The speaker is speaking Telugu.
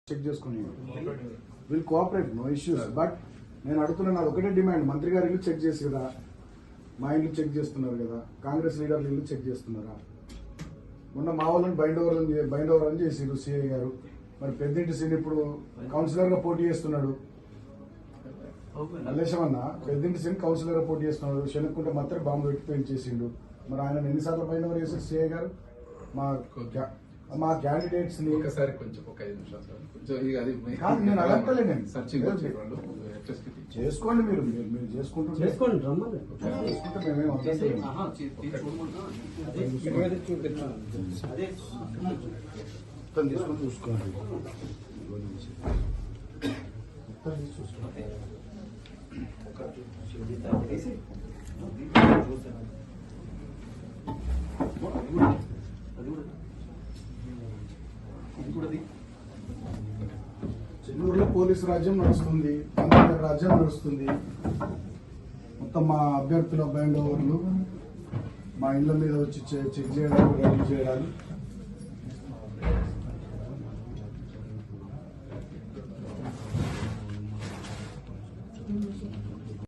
చెక్ చేసుకుని will cooperate, no issues. But నేను అడుగుతున్నా, ఒకటే డిమాండ్, మంత్రి గారి ఇల్లు చెక్ చేసి కదా, మా ఇల్లు చెక్ చేస్తున్నారు కదా, కాంగ్రెస్ లీడర్లు ఇల్లు చెక్ చేస్తున్నారా? మొన్న మా వాళ్ళని బైండ్ ఓవర్ అని చేసిరు సిఐ గారు. మరి పెద్దింటి సీన్ ఇప్పుడు కౌన్సిలర్ గా పోటీ చేస్తున్నాడు. మల్లేశమన్న పెద్దింటి సీన్ కౌన్సిలర్ గా పోటీ చేస్తున్నాడు. శనుక్కుంటే మాత్రం బాంబు పెట్టి పెళ్లి చేసిండు. మరి ఆయన ఎన్నిసార్లు బైండ్ ఓవర్ చేశారు సిఐ గారు? మా క్యాండిడేట్స్ ని ఒకసారి కొంచెం ఒక 5 నిమిషాలు సార్, కొంచెం ఇది అది నేను అడగలేను. చేసుకోండి, మీరు మీరు చేసుకుంటే మేమేం మొత్తం తీసుకొని చూసుకోండి. చెన్నూరులో పోలీసు రాజ్యం నడుస్తుంది, పంచాయతీ రాజ్యం నడుస్తుంది. మొత్తం మా అభ్యర్థుల బైండ్ ఓవర్లు, మా ఇళ్ల మీద వచ్చి చెక్ చేయడానికి రెడీ చేయడానికి